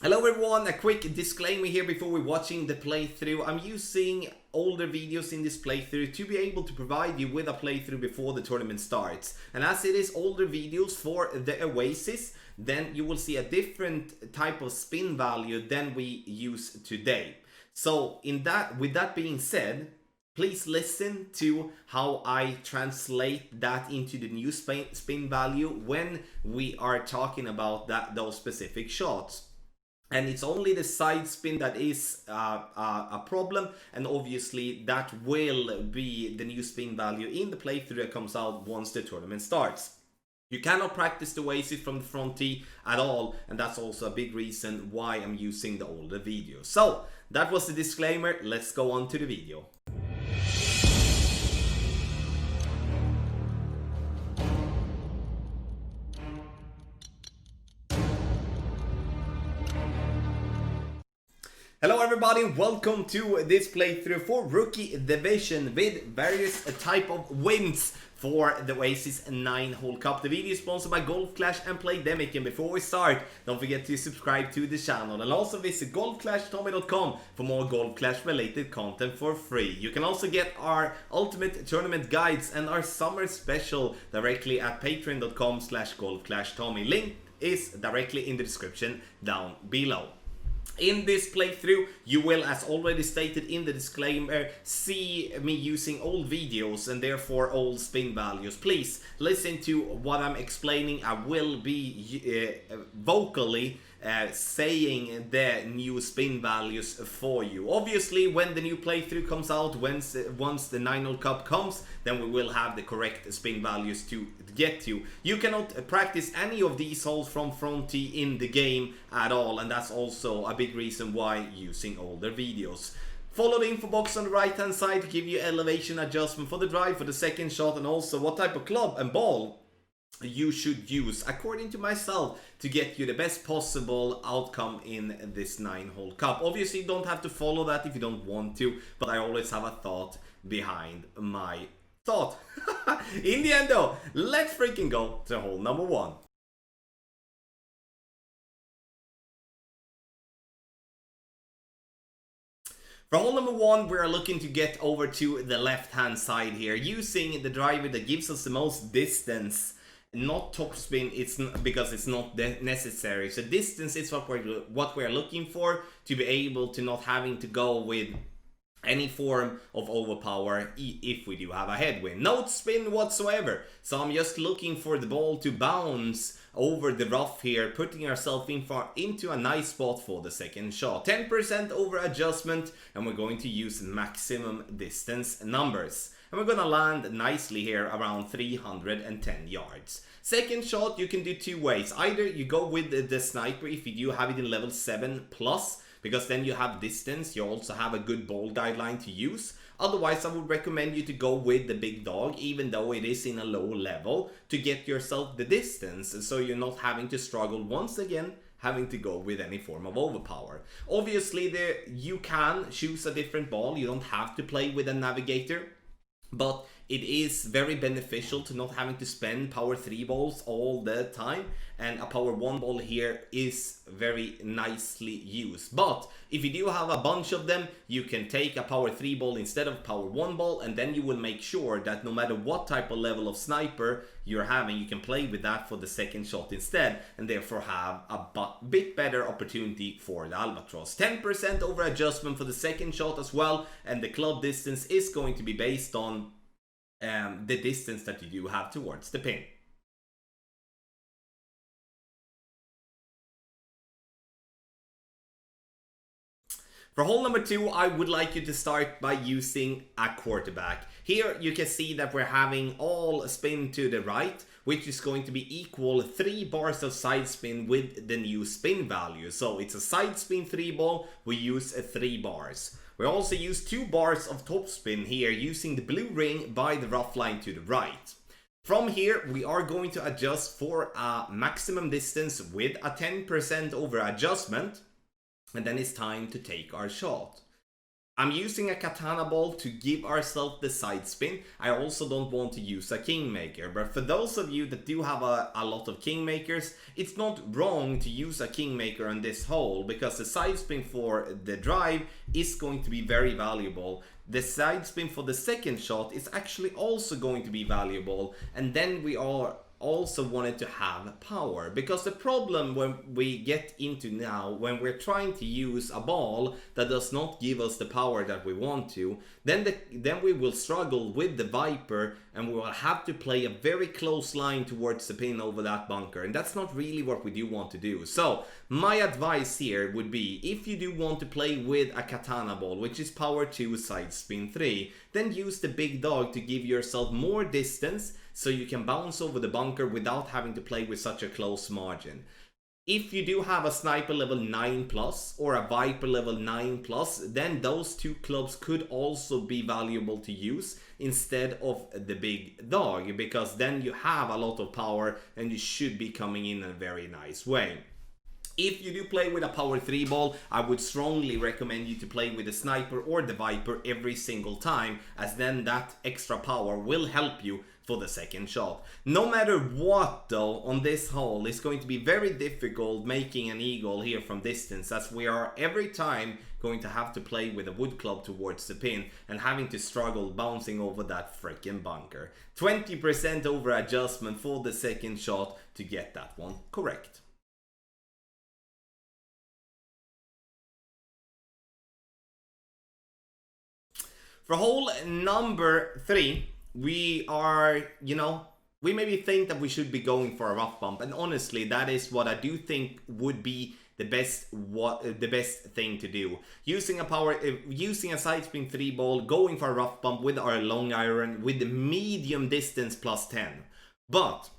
Hello everyone, a quick disclaimer here before we're watching the playthrough. I'm using older videos in this playthrough to be able to provide you with a playthrough before the tournament starts. And as it is older videos for the Oasis, then you will see a different type of spin value than we use today. So with that being said, please listen to how I translate that into the new spin value when we are talking about those specific shots. And it's only the side spin that is a problem, and obviously that will be the new spin value in the playthrough that comes out once the tournament starts. You cannot practice the Oasis from the front tee at all, and that's also a big reason why I'm using the older video. So that was the disclaimer. Let's go on to the video. Hello everybody, welcome to this playthrough for Rookie Division with various type of wins for the Oasis 9-hole cup. The video is sponsored by Golf Clash and Playdemic, and before we start, don't forget to subscribe to the channel and also visit golfclashtommy.com for more Golf Clash related content for free. You can also get our ultimate tournament guides and our summer special directly at patreon.com/golfclashtommy. Link is directly in the description down below. In this playthrough, you will, as already stated in the disclaimer, see me using old videos and therefore old spin values. Please listen to what I'm explaining. I will be vocally saying the new spin values for you. Obviously, when the new playthrough comes out, once the 9-hole cup comes, then we will have the correct spin values to get to. You cannot practice any of these holes from front tee in the game at all, and that's also a big reason why using older videos. Follow the info box on the right hand side to give you elevation adjustment for the drive, for the second shot, and also what type of club and ball you should use, according to myself, to get you the best possible outcome in this 9-hole cup. Obviously, you don't have to follow that if you don't want to, but I always have a thought behind my thought. In the end though, let's freaking go to hole number 1. For hole number 1, we are looking to get over to the left hand side here, using the driver that gives us the most distance. Not topspin, because it's not necessary. So distance is what we're looking for, to be able to not having to go with any form of overpower if we do have a headwind. No spin whatsoever. So I'm just looking for the ball to bounce over the rough here, putting ourselves into a nice spot for the second shot. 10% over adjustment, and we're going to use maximum distance numbers. And we're gonna land nicely here around 310 yards. Second shot, you can do two ways. Either you go with the sniper if you do have it in level 7 plus, because then you have distance, you also have a good ball guideline to use. Otherwise, I would recommend you to go with the big dog, even though it is in a low level, to get yourself the distance, so you're not having to struggle once again having to go with any form of overpower. Obviously, you can choose a different ball. You don't have to play with a navigator, but it is very beneficial to not having to spend power 3 balls all the time, and a power 1 ball here is very nicely used. But if you do have a bunch of them, you can take a power 3 ball instead of power 1 ball, and then you will make sure that no matter what type of level of sniper you're having, you can play with that for the second shot instead, and therefore have a bit better opportunity for the albatross. 10% over adjustment for the second shot as well, and the club distance is going to be based on the distance that you do have towards the pin. For hole number 2, I would like you to start by using a quarterback. Here you can see that we're having all spin to the right, which is going to be equal 3 bars of side spin with the new spin value. So it's a side spin 3 ball, we use 3 bars. We also use 2 bars of topspin here, using the blue ring by the rough line to the right. From here, we are going to adjust for a maximum distance with a 10% over adjustment, and then it's time to take our shot. I'm using a katana ball to give ourselves the side spin. I also don't want to use a kingmaker, but for those of you that do have a lot of kingmakers, it's not wrong to use a kingmaker on this hole, because the side spin for the drive is going to be very valuable. The side spin for the second shot is actually also going to be valuable, and then we are also wanted to have power, because the problem when we get into now, when we're trying to use a ball that does not give us the power that we want to, then we will struggle with the Viper, and we will have to play a very close line towards the pin over that bunker, and that's not really what we do want to do. So my advice here would be, if you do want to play with a katana ball, which is power 2 side spin 3, then use the big dog to give yourself more distance, so you can bounce over the bunker without having to play with such a close margin. If you do have a sniper level 9 plus or a viper level 9 plus, then those two clubs could also be valuable to use instead of the big dog, because then you have a lot of power and you should be coming in a very nice way. If you do play with a power 3 ball, I would strongly recommend you to play with the sniper or the viper every single time, as then that extra power will help you for the second shot. No matter what though, on this hole, it's going to be very difficult making an eagle here from distance, as we are every time going to have to play with a wood club towards the pin and having to struggle bouncing over that freaking bunker. 20% over adjustment for the second shot to get that one correct. For hole number 3, we are, we maybe think that we should be going for a rough bump, and honestly, that is what I do think would be the best thing to do. Using a side spin 3 ball, going for a rough bump with our long iron with the medium distance plus 10. But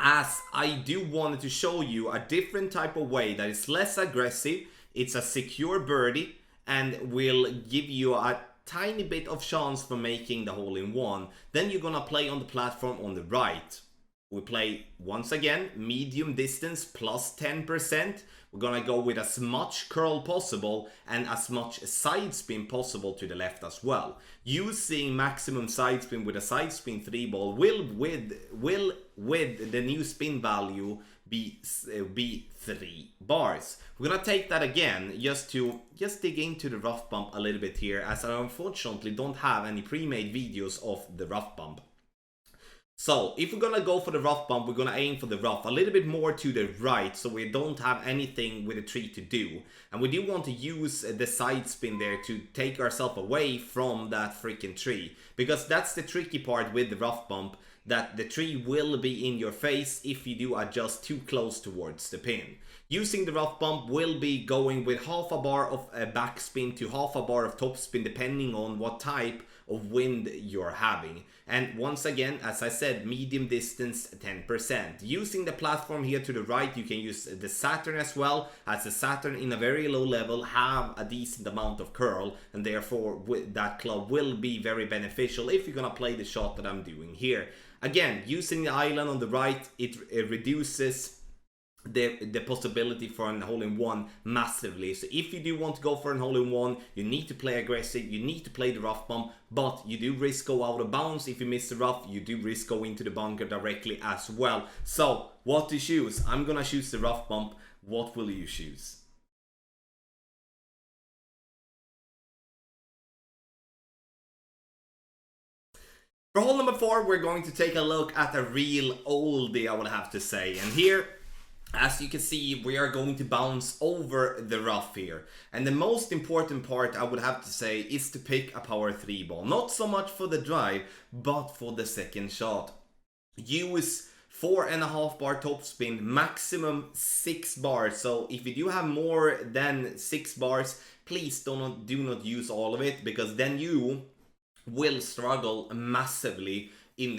as I do wanted to show you a different type of way that is less aggressive, it's a secure birdie and will give you a tiny bit of chance for making the hole in one, then you're gonna play on the platform on the right. We play once again medium distance plus 10%. We're gonna go with as much curl possible and as much side spin possible to the left as well. Using maximum side spin with a side spin 3 ball will with the new spin value be 3 bars. We're gonna take that again just dig into the rough bump a little bit here, as I unfortunately don't have any pre-made videos of the rough bump. So if we're gonna go for the rough bump, we're gonna aim for the rough a little bit more to the right, so we don't have anything with the tree to do. And we do want to use the side spin there to take ourselves away from that freaking tree, because that's the tricky part with the rough bump, that the tree will be in your face if you do adjust too close towards the pin. Using the rough bump will be going with half a bar of backspin to half a bar of topspin, depending on what type of wind you're having. And once again, as I said, medium distance 10%. Using the platform here to the right, you can use the Saturn as well, as the Saturn in a very low level have a decent amount of curl, and therefore that club will be very beneficial if you're gonna play the shot that I'm doing here. Again, using the island on the right, it reduces the possibility for a hole-in-one massively. So if you do want to go for a hole-in-one, you need to play aggressive, you need to play the rough bump, but you do risk go out of bounds. If you miss the rough, you do risk go into the bunker directly as well. So what to choose? I'm gonna choose the rough bump. What will you choose? For hole number 4, we're going to take a look at a real oldie, I would have to say. And here, as you can see, we are going to bounce over the rough here. And the most important part, I would have to say, is to pick a power 3 ball. Not so much for the drive, but for the second shot. Use 4.5 bar topspin, maximum 6 bars. So if you do have more than 6 bars, please do not use all of it, because then you will struggle massively in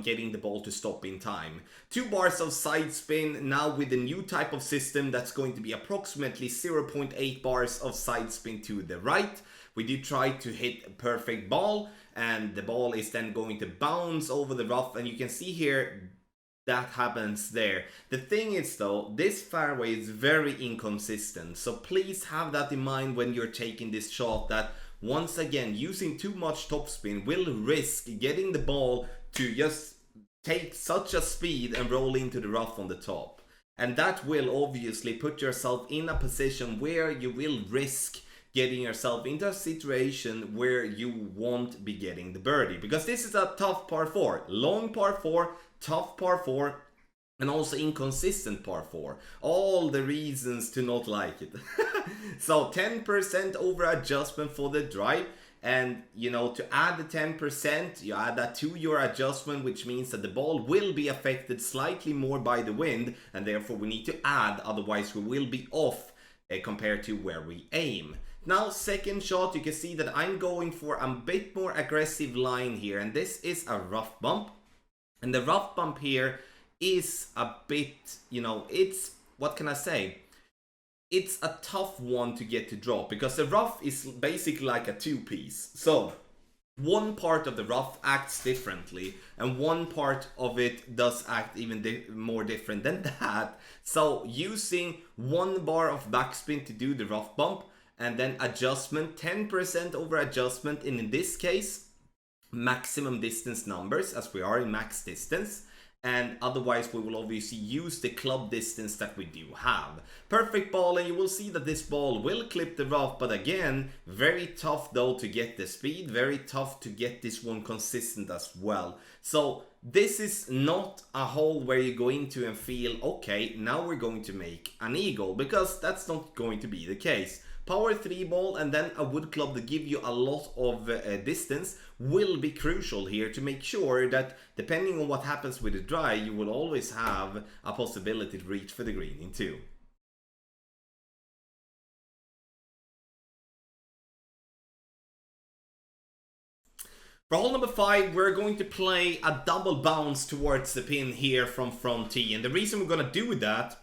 getting the ball to stop in time. 2 bars of side spin. Now with the new type of system, that's going to be approximately 0.8 bars of side spin to the right. We do try to hit a perfect ball, and the ball is then going to bounce over the rough, and you can see here that happens there. The thing is though, this fairway is very inconsistent, so please have that in mind when you're taking this shot, that once again, using too much topspin will risk getting the ball to just take such a speed and roll into the rough on the top. And that will obviously put yourself in a position where you will risk getting yourself into a situation where you won't be getting the birdie. Because this is a tough par 4. Long par 4, tough par 4, and also inconsistent par 4. All the reasons to not like it. So 10% over adjustment for the drive. And, you know, to add the 10%, you add that to your adjustment, which means that the ball will be affected slightly more by the wind, and therefore we need to add, otherwise we will be off compared to where we aim. Now, second shot, you can see that I'm going for a bit more aggressive line here, and this is a rough bump. And the rough bump here is a bit, you know, it's, what can I say? It's a tough one to get to drop, because the rough is basically like a two-piece. So one part of the rough acts differently, and one part of it does act even more different than that. So using 1 bar of backspin to do the rough bump, and then adjustment, 10% over adjustment, and in this case maximum distance numbers, as we are in max distance. And otherwise we will obviously use the club distance that we do have. Perfect ball, and you will see that this ball will clip the rough, but again, very tough though to get the speed, very tough to get this one consistent as well. So this is not a hole where you go into and feel, okay, now we're going to make an eagle, because that's not going to be the case. Power 3 ball and then a wood club that give you a lot of distance will be crucial here to make sure that depending on what happens with the drive, you will always have a possibility to reach for the green in 2. For hole number 5, we're going to play a double bounce towards the pin here from front tee, and the reason we're going to do that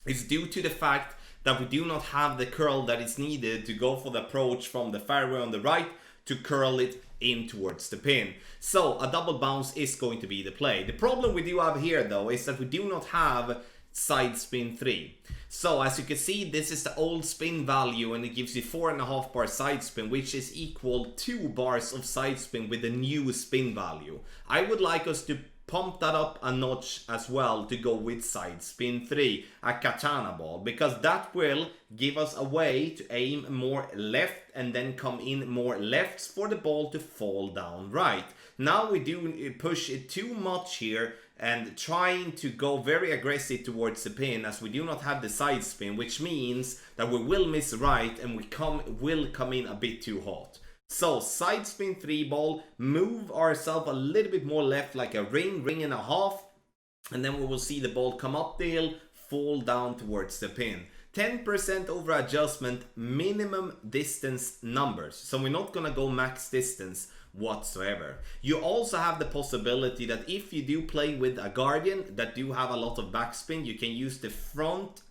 is due to the fact that we do not have the curl that is needed to go for the approach from the fairway on the right to curl it in towards the pin. So a double bounce is going to be the play. The problem we do have here though is that we do not have side spin 3. So as you can see, this is the old spin value, and it gives you 4.5 bar side spin, which is equal 2 bars of side spin with the new spin value. I would like us to pump that up a notch as well to go with side spin 3, a katana ball, because that will give us a way to aim more left and then come in more lefts for the ball to fall down right. Now we do push it too much here and trying to go very aggressive towards the pin, as we do not have the side spin, which means that we will miss right and we will come in a bit too hot. So side spin 3 ball, move ourselves a little bit more left, like a ring and a half, and then we will see the ball come up the hill, fall down towards the pin. 10% over adjustment, minimum distance numbers. So we're not gonna go max distance whatsoever. You also have the possibility that if you do play with a guardian that do have a lot of backspin, you can use the front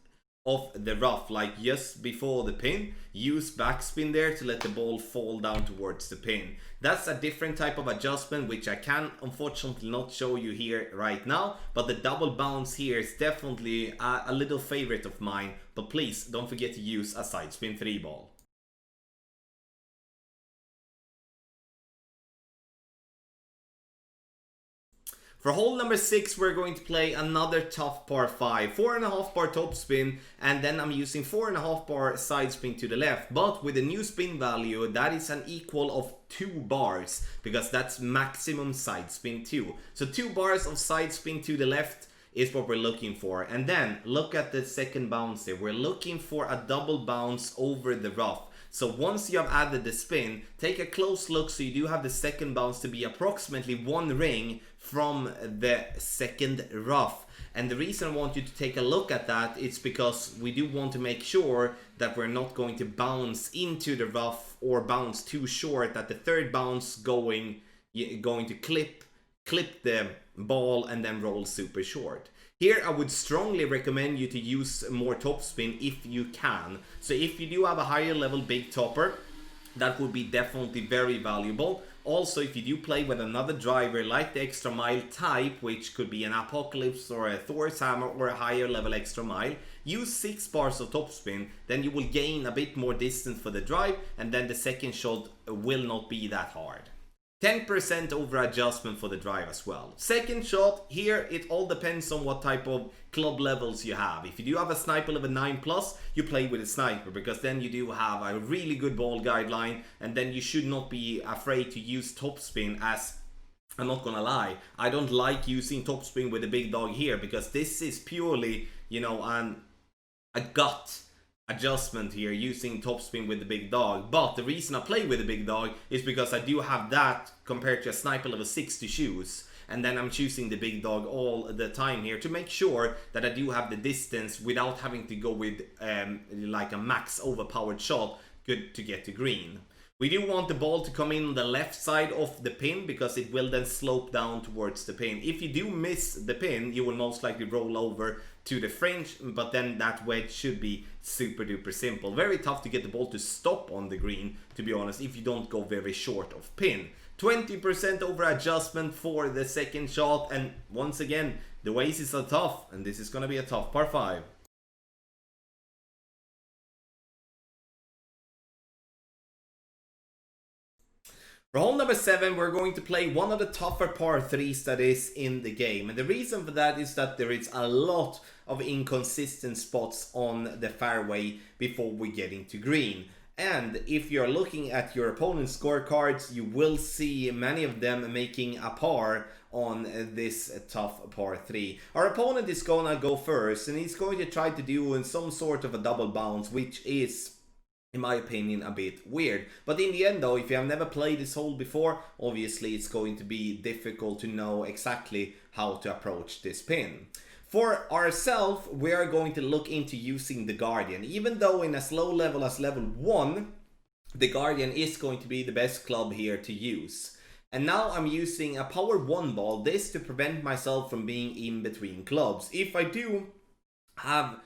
of the rough, like just before the pin, use backspin there to let the ball fall down towards the pin. That's a different type of adjustment, which I can unfortunately not show you here right now, but the double bounce here is definitely a little favorite of mine. But please don't forget to use a side spin 3 ball. For hole number 6, we're going to play another tough par 5. 4.5 bar top spin, and then I'm using 4.5 bar side spin to the left. But with the new spin value, that is an equal of 2 bars, because that's maximum side spin 2. So 2 bars of side spin to the left is what we're looking for. And then look at the second bounce there. We're looking for a double bounce over the rough. So once you have added the spin, take a close look so you do have the second bounce to be approximately 1 ring from the second rough. And the reason I want you to take a look at that is because we do want to make sure that we're not going to bounce into the rough or bounce too short, that the third bounce going to clip the ball and then roll super short. Here I would strongly recommend you to use more topspin if you can. So if you do have a higher level big topper, that would be definitely very valuable. Also, if you do play with another driver like the extra mile type, which could be an Apocalypse or a Thor's Hammer or a higher level extra mile, use 6 bars of topspin, then you will gain a bit more distance for the drive, and then the second shot will not be that hard. 10% over adjustment for the drive as well. Second shot, here it all depends on what type of club levels you have. If you do have a sniper level 9+, you play with a sniper, because then you do have a really good ball guideline, and then you should not be afraid to use topspin. As I'm not gonna lie, I don't like using topspin with the big dog here, because this is purely, you know, a gut adjustment here using topspin with the big dog. But the reason I play with the big dog is because I do have that compared to a sniper level 6 to choose, and then I'm choosing the big dog all the time here to make sure that I do have the distance without having to go with like a max overpowered shot good to get to green. We do want the ball to come in on the left side of the pin, because it will then slope down towards the pin. If you do miss the pin, you will most likely roll over to the fringe, but then that wedge should be super duper simple. Very tough to get the ball to stop on the green, to be honest, if you don't go very short of pin. 20% over adjustment for the second shot, and once again, the Oasis are tough, and this is going to be a tough par 5. For hole number 7, we're going to play one of the tougher par 3s that is in the game. And the reason for that is that there is a lot of inconsistent spots on the fairway before we get into green. And if you're looking at your opponent's scorecards, you will see many of them making a par on this tough par 3. Our opponent is gonna go first, and he's going to try to do some sort of a double bounce, which is, in my opinion, a bit weird. But in the end though, if you have never played this hole before, obviously it's going to be difficult to know exactly how to approach this pin. For ourselves, we are going to look into using the Guardian. Even though in as low level as level 1, the Guardian is going to be the best club here to use. And now I'm using a power 1 ball, this to prevent myself from being in between clubs. If I do have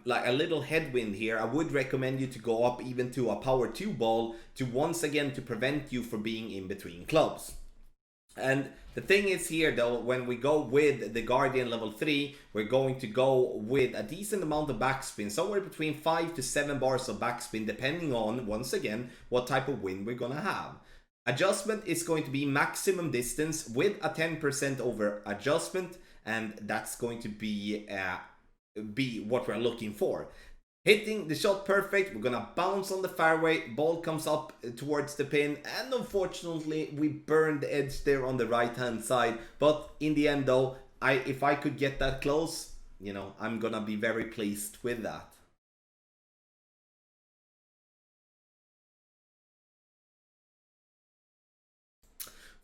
like a little headwind here, I would recommend you to go up even to a power 2 ball to once again to prevent you from being in between clubs. And the thing is here though, when we go with the Guardian level 3, we're going to go with a decent amount of backspin, somewhere between 5 to 7 bars of backspin, depending on, once again, what type of wind we're gonna have. Adjustment is going to be maximum distance with a 10% over adjustment, and that's going to be what we're looking for. Hitting the shot perfect, we're gonna bounce on the fairway, ball comes up towards the pin, and unfortunately we burned the edge there on the right hand side. But in the end though, if I could get that close, you know, I'm gonna be very pleased with that.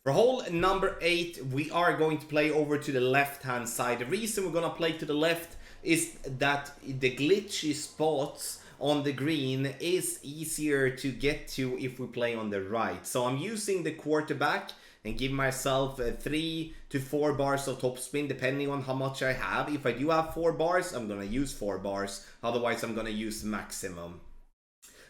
For hole number 8, we are going to play over to the left hand side. The reason we're gonna play to the left is that the glitchy spots on the green is easier to get to if we play on the right. So I'm using the quarterback and give myself 3 to 4 bars of topspin depending on how much I have. If I do have 4 bars, I'm gonna use 4 bars, otherwise I'm gonna use maximum.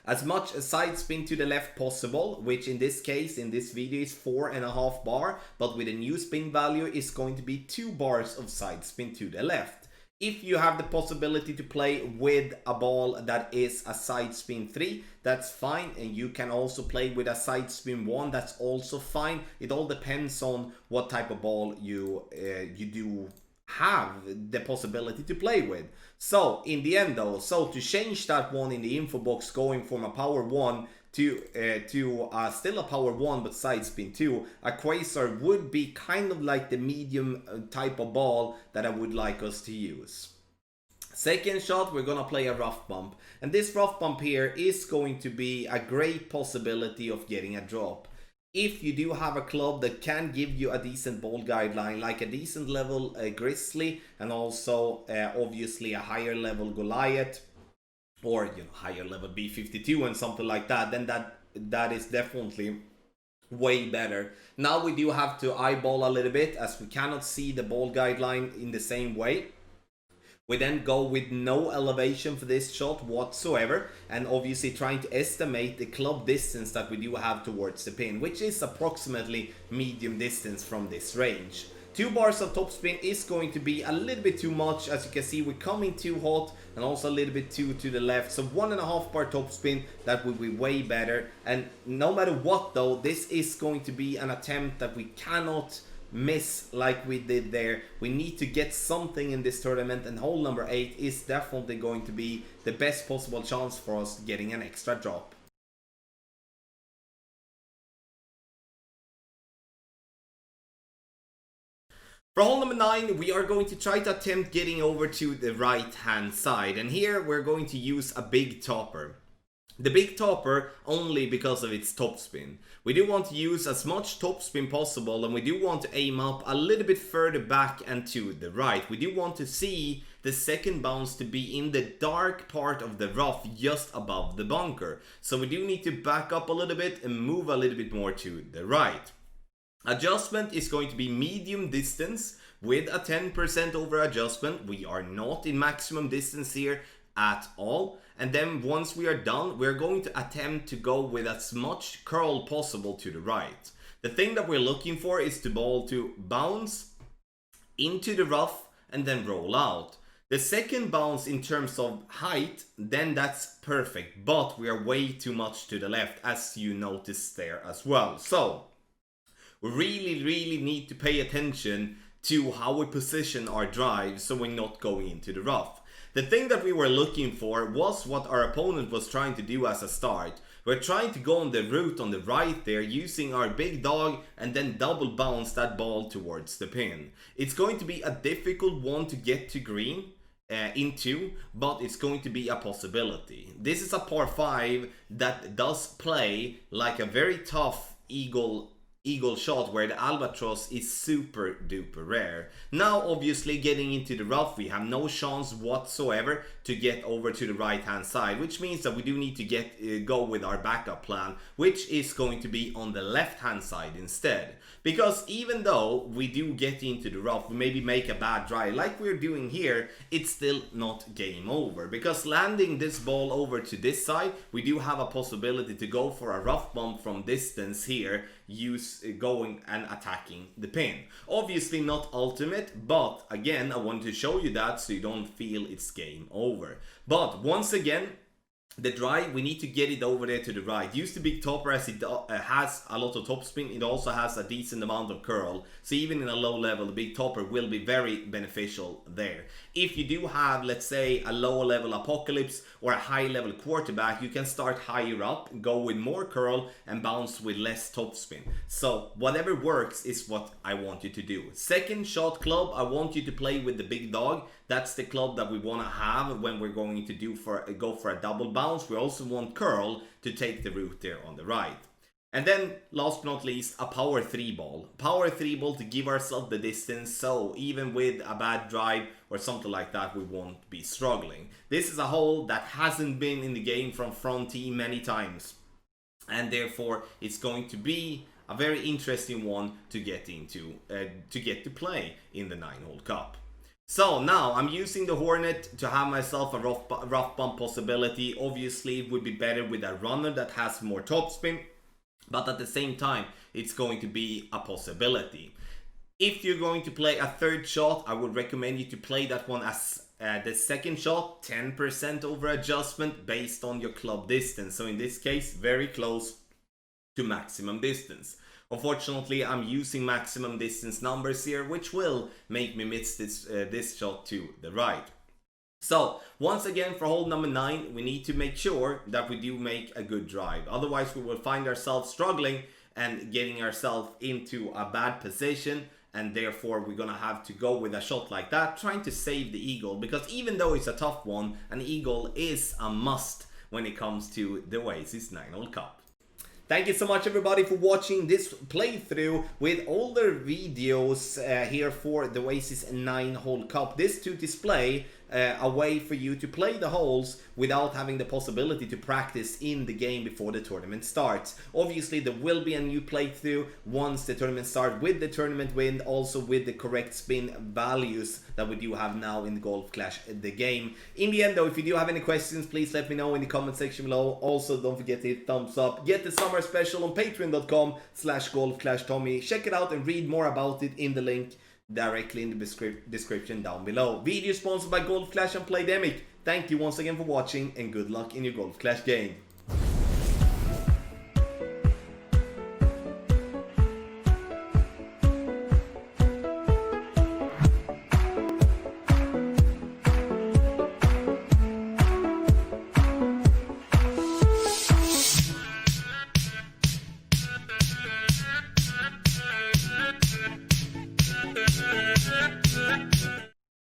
As much side spin to the left possible, which in this case, in this video, is 4.5 bar, but with a new spin value is going to be 2 bars of side spin to the left. If you have the possibility to play with a ball that is a side spin 3, that's fine, and you can also play with a side spin 1, that's also fine. It all depends on what type of ball you do have the possibility to play with. So in the end though, so to change that one in the info box, going from a power 1 to still a power 1 but side spin 2, a Quasar would be kind of like the medium type of ball that I would like us to use. Second shot, we're gonna play a rough bump, and this rough bump here is going to be a great possibility of getting a drop. If you do have a club that can give you a decent ball guideline, like a decent level Grizzly, and also obviously a higher level Goliath, or you know, higher level B52 and something like that, then that is definitely way better. Now we do have to eyeball a little bit, as we cannot see the ball guideline in the same way. We then go with no elevation for this shot whatsoever, and obviously trying to estimate the club distance that we do have towards the pin, which is approximately medium distance from this range. 2 bars of topspin is going to be a little bit too much. As you can see, we're coming too hot and also a little bit too to the left. So 1.5 bar topspin, that would be way better. And no matter what though, this is going to be an attempt that we cannot miss like we did there. We need to get something in this tournament, and hole number 8 is definitely going to be the best possible chance for us getting an extra drop. For hole number 9, we are going to try to attempt getting over to the right hand side, and here we're going to use a big topper. The big topper only because of its topspin. We do want to use as much topspin possible, and we do want to aim up a little bit further back and to the right. We do want to see the second bounce to be in the dark part of the rough just above the bunker. So we do need to back up a little bit and move a little bit more to the right. Adjustment is going to be medium distance with a 10% over adjustment. We are not in maximum distance here at all. And then once we are done, we're going to attempt to go with as much curl possible to the right. The thing that we're looking for is the ball to bounce into the rough and then roll out. The second bounce in terms of height, then that's perfect, but we are way too much to the left, as you noticed there as well. So we really need to pay attention to how we position our drive so we're not going into the rough. The thing that we were looking for was what our opponent was trying to do as a start. We're trying to go on the route on the right there using our big dog and then double bounce that ball towards the pin. It's going to be a difficult one to get to green into, but it's going to be a possibility. This is a par 5 that does play like a very tough eagle shot where the albatross is super duper rare. Now obviously getting into the rough, we have no chance whatsoever to get over to the right hand side, which means that we do need to go with our backup plan, which is going to be on the left hand side instead. Because even though we do get into the rough, we maybe make a bad drive like we're doing here, it's still not game over. Because landing this ball over to this side, we do have a possibility to go for a rough bump from distance here, going and attacking the pin. Obviously not ultimate, but again I want to show you that so you don't feel it's game over. But once again, the drive, we need to get it over there to the right. Use the big topper as it has a lot of topspin. It also has a decent amount of curl. So even in a low level, the big topper will be very beneficial there. If you do have, let's say, a low level apocalypse or a high level quarterback, you can start higher up, go with more curl and bounce with less topspin. So whatever works is what I want you to do. Second shot club, I want you to play with the big dog. That's the club that we want to have when we're going to go for a double bounce. We also want curl to take the route there on the right. And then last but not least, a power 3 ball. Power 3 ball to give ourselves the distance, so even with a bad drive or something like that, we won't be struggling. This is a hole that hasn't been in the game from front tee many times, and therefore it's going to be a very interesting one to get into, to get to play in the 9-hole cup. So now I'm using the Hornet to have myself a rough bump possibility. Obviously it would be better with a runner that has more topspin, but at the same time it's going to be a possibility. If you're going to play a third shot, I would recommend you to play that one as the second shot, 10% over adjustment based on your club distance. So in this case, very close to maximum distance. Unfortunately, I'm using maximum distance numbers here, which will make me miss this shot to the right. So once again, for hole number 9, we need to make sure that we do make a good drive. Otherwise, we will find ourselves struggling and getting ourselves into a bad position. And therefore, we're going to have to go with a shot like that, trying to save the eagle. Because even though it's a tough one, an eagle is a must when it comes to the Oasis 9-hole cup. Thank you so much everybody for watching this playthrough with older videos here for the Oasis 9-hole cup. This to display a way for you to play the holes without having the possibility to practice in the game before the tournament starts. Obviously, there will be a new playthrough once the tournament starts, with the tournament win, also with the correct spin values that we do have now in the Golf Clash the game. In the end though, if you do have any questions, please let me know in the comment section below. Also, don't forget to hit thumbs up. Get the summer special on patreon.com/golfclashtommy. Check it out and read more about it in the link directly in the description down below. Video sponsored by Golf Clash and Playdemic. Thank you once again for watching, and good luck in your Golf Clash game.